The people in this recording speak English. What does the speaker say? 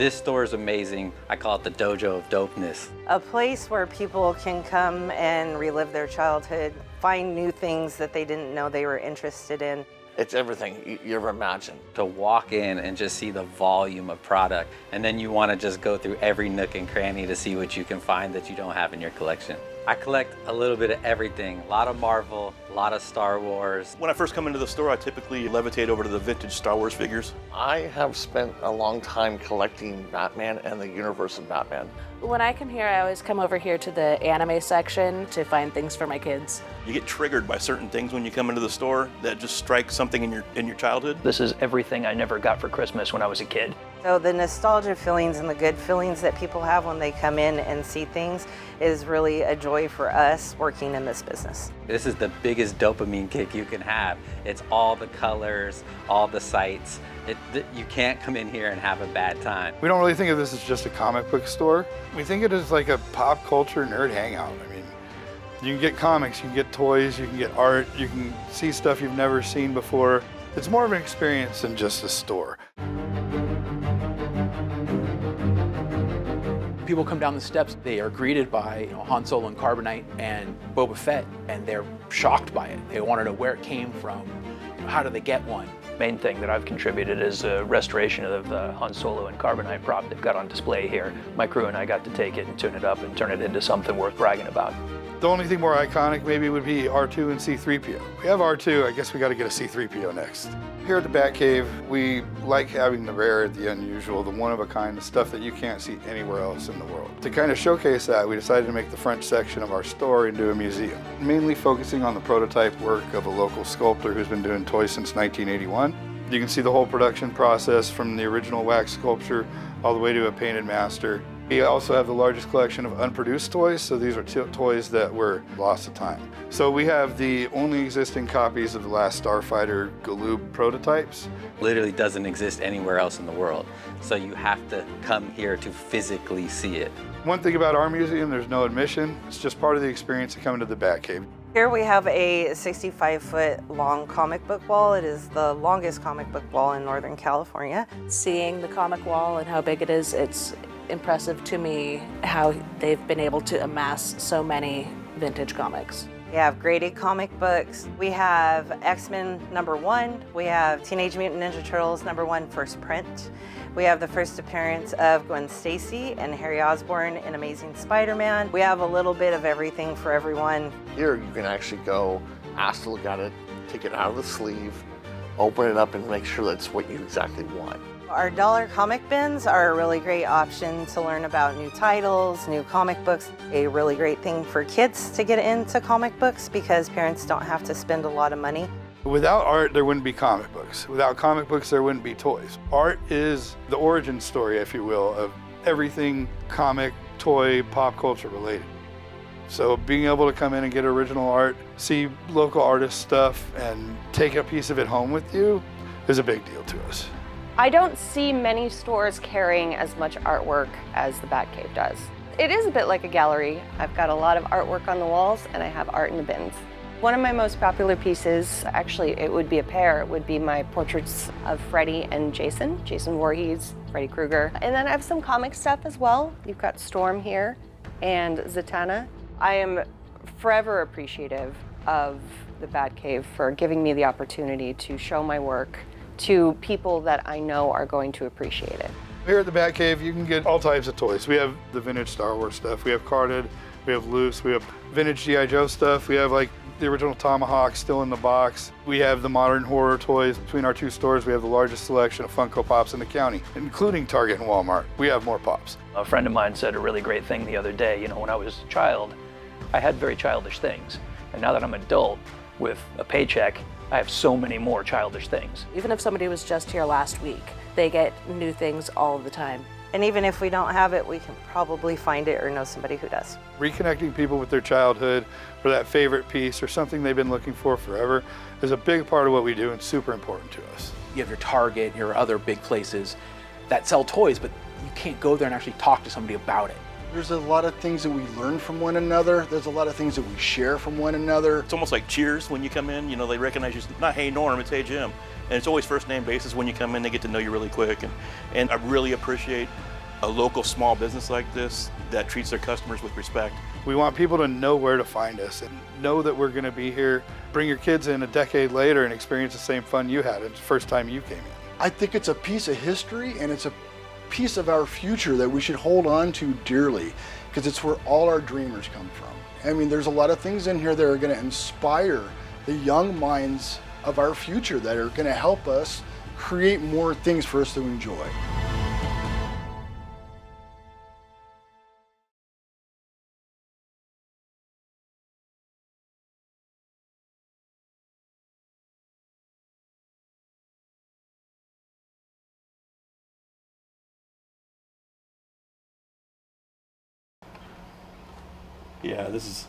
This store is amazing. I call it the dojo of dopeness. A place where people can come and relive their childhood, find new things that they didn't know they were interested in. It's everything you ever imagined. To walk in and just see the volume of product, and then you want to just go through every nook and cranny to see what you can find that you don't have in your collection. I collect a little bit of everything. A lot of Marvel, a lot of Star Wars. When I first come into the store, I typically levitate over to the vintage Star Wars figures. I have spent a long time collecting Batman and the universe of Batman. When I come here, I always come over here to the anime section to find things for my kids. You get triggered by certain things when you come into the store that just strike something in your childhood. This is everything I never got for Christmas when I was a kid. So the nostalgia feelings and the good feelings that people have when they come in and see things is really a joy for us working in this business. This is the biggest dopamine kick you can have. It's all the colors, all the sights. You can't come in here and have a bad time. We don't really think of this as just a comic book store. We think it is like a pop culture nerd hangout. I mean, you can get comics, you can get toys, you can get art, you can see stuff you've never seen before. It's more of an experience than just a store. People come down the steps, they are greeted by Han Solo and Carbonite and Boba Fett, and they're shocked by it. They want to know where it came from, how do they get one? Main thing that I've contributed is a restoration of the Han Solo and Carbonite prop that got on display here. My crew and I got to take it and tune it up and turn it into something worth bragging about. The only thing more iconic maybe would be R2 and C-3PO. We have R2, I guess we got to get a C-3PO next. Here at the Batcave, we like having the rare, the unusual, the one-of-a-kind, the stuff that you can't see anywhere else in the world. To kind of showcase that, we decided to make the front section of our store into a museum, mainly focusing on the prototype work of a local sculptor who's been doing toys since 1981. You can see the whole production process from the original wax sculpture all the way to a painted master. We also have the largest collection of unproduced toys, so these are toys that were lost to time. So we have the only existing copies of the last Starfighter Galoob prototypes. Literally doesn't exist anywhere else in the world. So you have to come here to physically see it. One thing about our museum, there's no admission. It's just part of the experience of coming to the Batcave. Here we have a 65-foot long comic book wall. It is the longest comic book wall in Northern California. Seeing the comic wall and how big it is, it's impressive to me how they've been able to amass so many vintage comics. We have graded comic books. We have X-Men #1. We have Teenage Mutant Ninja Turtles #1 first print. We have the first appearance of Gwen Stacy and Harry Osborn in Amazing Spider-Man. We have a little bit of everything for everyone. Here you can actually go, ask to look at it, take it out of the sleeve, open it up and make sure that's what you exactly want. Our dollar comic bins are a really great option to learn about new titles, new comic books. A really great thing for kids to get into comic books because parents don't have to spend a lot of money. Without art, there wouldn't be comic books. Without comic books, there wouldn't be toys. Art is the origin story, if you will, of everything comic, toy, pop culture related. So being able to come in and get original art, see local artist stuff, and take a piece of it home with you is a big deal to us. I don't see many stores carrying as much artwork as the Batcave does. It is a bit like a gallery. I've got a lot of artwork on the walls and I have art in the bins. One of my most popular pieces, actually it would be a pair, it would be my portraits of Freddy and Jason Voorhees, Freddy Krueger. And then I have some comic stuff as well. You've got Storm here and Zatanna. I am forever appreciative of the Batcave for giving me the opportunity to show my work to people that I know are going to appreciate it. Here at the Batcave, you can get all types of toys. We have the vintage Star Wars stuff. We have carded, we have loose, we have vintage G.I. Joe stuff. We have like the original Tomahawk still in the box. We have the modern horror toys. Between our two stores, we have the largest selection of Funko Pops in the county, including Target and Walmart. We have more Pops. A friend of mine said a really great thing the other day. When I was a child, I had very childish things. And now that I'm an adult with a paycheck, I have so many more childish things. Even if somebody was just here last week, they get new things all the time. And even if we don't have it, we can probably find it or know somebody who does. Reconnecting people with their childhood or that favorite piece or something they've been looking for forever is a big part of what we do and super important to us. You have your Target, your other big places that sell toys, but you can't go there and actually talk to somebody about it. There's a lot of things that we learn from one another. There's a lot of things that we share from one another. It's almost like cheers when you come in. They recognize you. Not hey Norm, it's hey Jim. And it's always first name basis when you come in. They get to know you really quick. And I really appreciate a local small business like this that treats their customers with respect. We want people to know where to find us and know that we're going to be here. Bring your kids in a decade later and experience the same fun you had the first time you came in. I think it's a piece of history and it's a piece of our future that we should hold on to dearly, because it's where all our dreamers come from. I mean, there's a lot of things in here that are going to inspire the young minds of our future that are going to help us create more things for us to enjoy. Yeah, this is